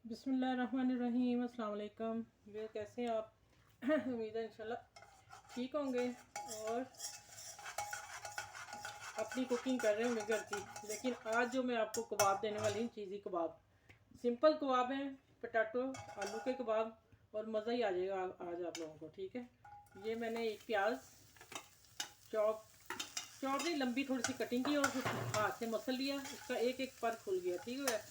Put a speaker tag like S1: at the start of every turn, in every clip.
S1: बिस्मिल्लाहिर्रहमानिर्रहीम। अस्सलाम वालेकुम। वे कैसे हैं आप? उम्मीद है इंशाल्लाह ठीक होंगे और अपनी कुकिंग कर रहे होंगे घर की। लेकिन आज जो मैं आपको कबाब देने वाली हूँ, चीज़ी कबाब, सिंपल कबाब हैं, पटाटो आलू के कबाब, और मज़ा ही आ जाएगा आज आप लोगों को। ठीक है, ये मैंने एक प्याज चॉप नहीं, लंबी थोड़ी सी कटिंग की और हाथ से मसल लिया। इसका एक एक पर खुल गया। ठीक है,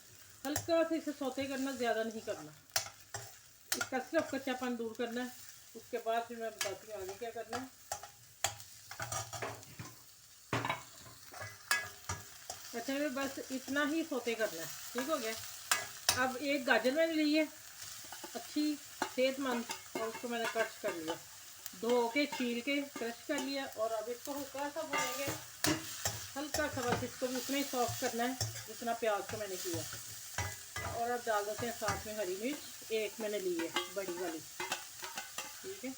S1: हल्का से इसे सौते करना, ज़्यादा नहीं करना, इसका सिर्फ कच्चापन दूर करना है। उसके बाद फिर मैं बताती हूँ आगे क्या करना है। अच्छा, में बस इतना ही सौते करना है। ठीक हो गया। अब एक गाजर मैंने ली है, अच्छी सेहतमंद, और उसको मैंने क्रश कर लिया, धो के छील के क्रश कर लिया। और अब इसको हल्का सा भूनेंगे, हल्का सा, बस इसको भी उतना ही सॉफ्ट करना है जितना प्याज को मैंने किया। और अब डाल देते हैं साथ में हरी मिर्च, एक मैंने ली है बड़ी वाली। ठीक है,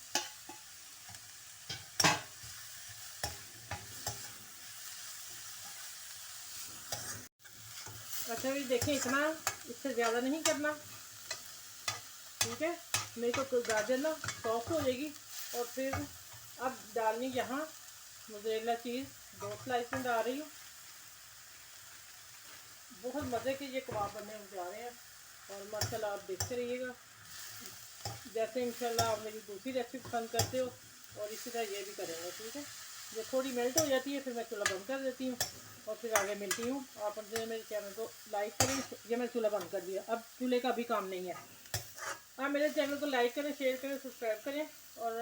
S1: अच्छा भी देखें, इतना इससे ज़्यादा नहीं करना। ठीक है, मेरे को गाजर ना सॉफ्ट हो जाएगी। और फिर अब डालनी यहाँ मोज़रेला चीज़, 2 स्लाइस में डाल रही हूँ। बहुत मज़े के ये कबाब बनने जा रहे हैं और माशाल्लाह आप देखते रहिएगा। जैसे इंशाल्लाह आप मेरी दूसरी रेसिपी पसंद करते हो और इसी तरह ये भी करेंगे। ठीक है, ये थोड़ी मेल्ट हो जाती है, फिर मैं चूल्हा बंद कर देती हूँ और फिर आगे मिलती हूँ। आप मेरे चैनल को लाइक करें। ये मैं चूल्हा बंद कर दिया, अब चूल्हे का भी काम नहीं है। आप मेरे चैनल को लाइक करें, शेयर करें, सब्सक्राइब करें। और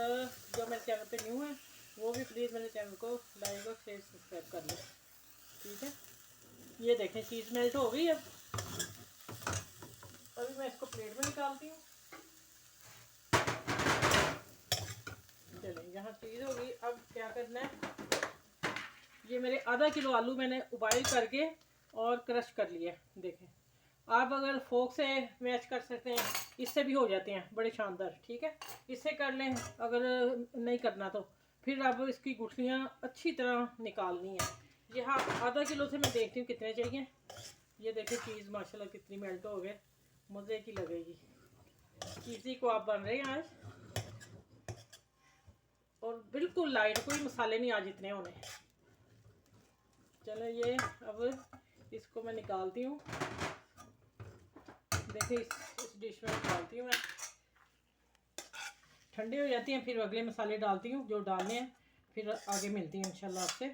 S1: जो मेरे चैनल पे न्यू है वो भी प्लीज़ मेरे चैनल को लाइक और शेयर सब्सक्राइब कर लें। ठीक है, ये देखें चीज़ मेल्ट हो गई। अब अभी मैं इसको प्लेट में निकालती हूँ। चलिए, यहाँ चीज़ हो गई। अब क्या करना है, ये मेरे आधा किलो आलू मैंने उबाइल करके और क्रश कर लिया। देखें, आप अगर फोक से मैच कर सकते हैं, इससे भी हो जाते हैं बड़े शानदार। ठीक है, इससे कर लें, अगर नहीं करना तो फिर अब इसकी गुठलियाँ अच्छी तरह निकालनी है। यहाँ आधा किलो से मैं देखती हूँ कितने चाहिए। ये देखिए चीज़ माशाल्लाह कितनी मेल्ट हो गए, मज़े की लगेगी। चीज़ी को आप बन रहे हैं आज, और बिल्कुल लाइट, कोई मसाले नहीं आज इतने होने। चलो, ये अब इसको मैं निकालती हूँ। देखिए इस डिश में डालती हूँ मैं, ठंडी हो जाती हैं फिर अगले मसाले डालती हूँ जो डालने हैं। फिर आगे मिलती हूँ इंशाल्लाह आपसे।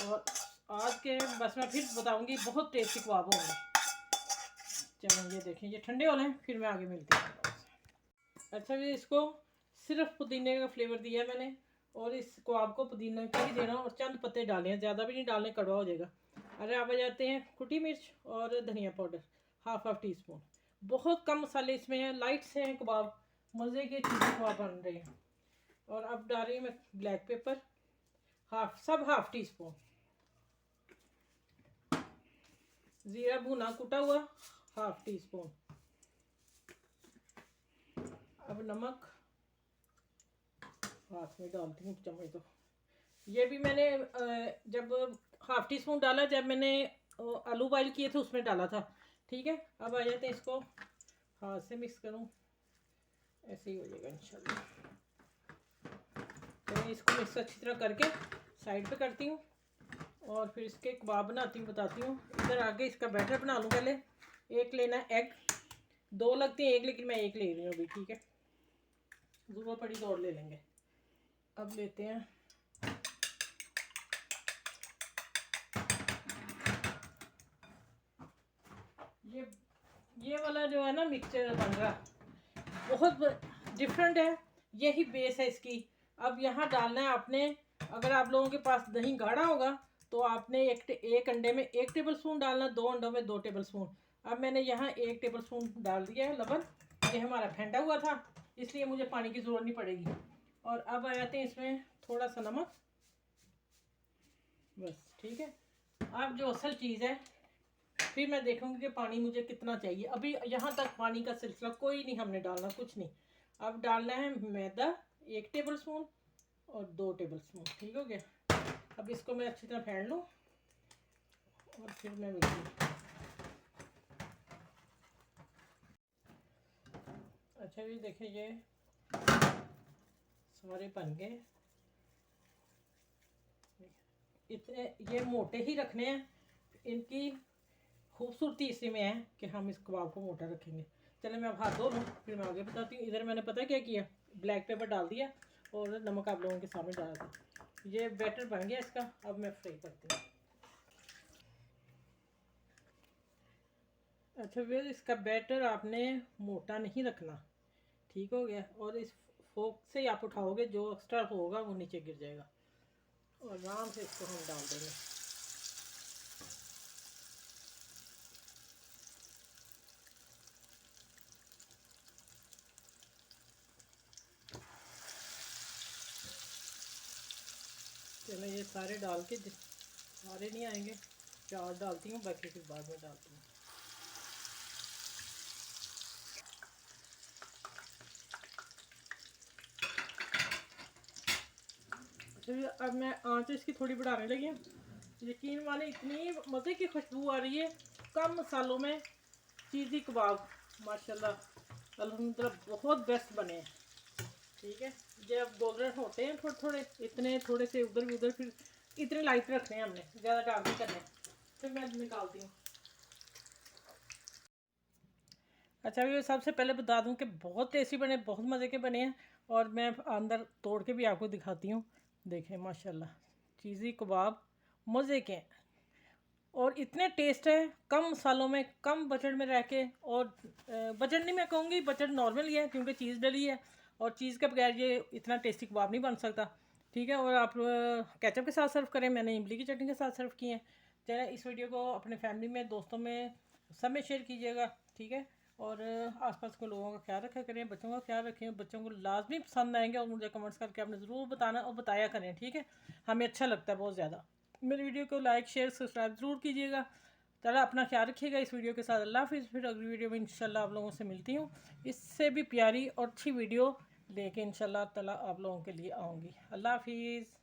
S1: और आज के बस मैं फिर बताऊँगी, बहुत टेस्टी कबाब होंगे। चलो, ये देखें, ये ठंडे हो लें, फिर मैं आगे मिलती हूँ। अच्छा जी, इसको सिर्फ पुदीने का फ्लेवर दिया मैंने, और इस कबाब को पुदीना का ही देना, और चंद पत्ते डाले हैं, ज़्यादा भी नहीं डालने, कड़वा हो जाएगा। अरे अब आ जाते हैं कुटी मिर्च और धनिया पाउडर, हाफ टी स्पून। बहुत कम मसाले इसमें हैं, लाइट से हैं कबाब, मज़े के चीज़ी कबाब बन रहे हैं। और अब डाल रही हूँ मैं black pepper, half tea spoon. ज़ीरा भुना कुटा हुआ, हाफ टी स्पून। अब नमक हाथ में डालती हूँ चम्मच। तो ये भी मैंने जब हाफ टी स्पून डाला, जब मैंने आलू बॉइल किए थे उसमें डाला था। ठीक है, अब आ जाते हैं, इसको हाथ से मिक्स करूँ, ऐसे ही हो जाएगा इंशाल्लाह। तो इसको मिक्स अच्छी तरह करके साइड पे करती हूँ, और फिर इसके कबाब बनाती हूँ, बताती हूँ। इधर आगे इसका बैटर बना लूँ। पहले एक लेना एग, 2 लगते हैं एक, लेकिन मैं एक ले रही हूँ अभी। ठीक है, ज़रूरत पड़ी तो और ले लेंगे। अब लेते हैं ये वाला जो है ना मिक्सचर बन रहा, बहुत डिफरेंट है, यही बेस है इसकी। अब यहाँ डालना है आपने, अगर आप लोगों के पास दही गाढ़ा होगा तो आपने एक अंडे में 1 टेबल स्पून डालना, 2 अंडों में 2 टेबल स्पून। अब मैंने यहाँ 1 टेबल स्पून डाल दिया है लबन। ये हमारा फेंटा हुआ था, इसलिए मुझे पानी की ज़रूरत नहीं पड़ेगी। और अब आ जाते हैं इसमें थोड़ा सा नमक, बस। ठीक है, अब जो असल चीज़ है, फिर मैं देखूंगी कि पानी मुझे कितना चाहिए। अभी यहाँ तक पानी का सिलसिला कोई नहीं हमने डालना, कुछ नहीं। अब डालना है मैदा, 1 टेबल स्पून और 2 टेबल स्पून। ठीक हो गया। अब इसको मैं अच्छी तरह फेंट लूँ और फिर मैं मिलती हूँ। अच्छा भी देखें, ये सारे बन गए। इतने ये मोटे ही रखने हैं, इनकी खूबसूरती इसी में है कि हम इस कबाब को मोटा रखेंगे। चले मैं अब हाथ धो लूँ, फिर मैं आगे बताती हूँ। इधर मैंने पता क्या किया, ब्लैक पेपर डाल दिया और नमक आप लोगों के सामने डाल दिया। ये बैटर बन गया इसका, अब मैं फ्राई करती हूँ। अच्छा फिर इसका बैटर आपने मोटा नहीं रखना, ठीक हो गया। और इस फोक से ही आप उठाओगे, जो एक्स्ट्रा होगा वो नीचे गिर जाएगा। और आराम से इसको हम डाल देंगे। चलो ये सारे डाल के, सारे नहीं आएंगे, 4 डालती हूँ, बाकी फिर बाद में डालती हूँ। अच्छा अब मैं आंच इसकी थोड़ी बढ़ाने लगी हूँ। यकीन माने इतनी मज़े की खुशबू आ रही है, कम मसालों में चीज़ी कबाब माशाल्लाह अल्हम्दुलिल्लाह बहुत बेस्ट बने हैं। ठीक है, जब गोल्डन होते हैं थोड़े थोड़े, इतने थोड़े से उधर भी उधर, फिर इतने लाइट रखने हैं हमने, ज़्यादा डार्क नहीं करने। फिर मैं निकालती हूँ। अच्छा ये सबसे पहले बता दूं कि बहुत टेस्टी बने, बहुत मज़े के बने हैं। और मैं अंदर तोड़ के भी आपको दिखाती हूँ। देखें माशाल्लाह चीज़ी कबाब मज़े के हैं और इतने टेस्ट है, कम मसालों में, कम बजट में रह के। और बजट नहीं मैं कहूँगी, बजट नॉर्मल ही है क्योंकि चीज़ डली है, और चीज़ के बगैर ये इतना टेस्टी कबाब नहीं बन सकता। ठीक है, और आप केचप के साथ सर्व करें, मैंने इमली की चटनी के साथ सर्व किए हैं। चले इस वीडियो को अपने फैमिली में, दोस्तों में, सब में शेयर कीजिएगा। ठीक है, और आसपास के लोगों का ख्याल रखा करें, बच्चों का ख्याल रखें, बच्चों को लाजमी पसंद आएंगे और मुझे कमेंट्स करके आपने ज़रूर बताना और बताया करें। ठीक है, हमें अच्छा लगता है बहुत ज़्यादा। मेरी वीडियो को लाइक शेयर सब्सक्राइब ज़रूर कीजिएगा। चलो अपना ख्याल रखिएगा इस वीडियो के साथ। अल्लाह हाफिज़। फिर अगली वीडियो में इंशाल्लाह आप लोगों से मिलती हूँ, इससे भी प्यारी और अच्छी वीडियो लेके इंशाल्लाह ताला आप लोगों के लिए आऊँगी। अल्लाह हाफिज़।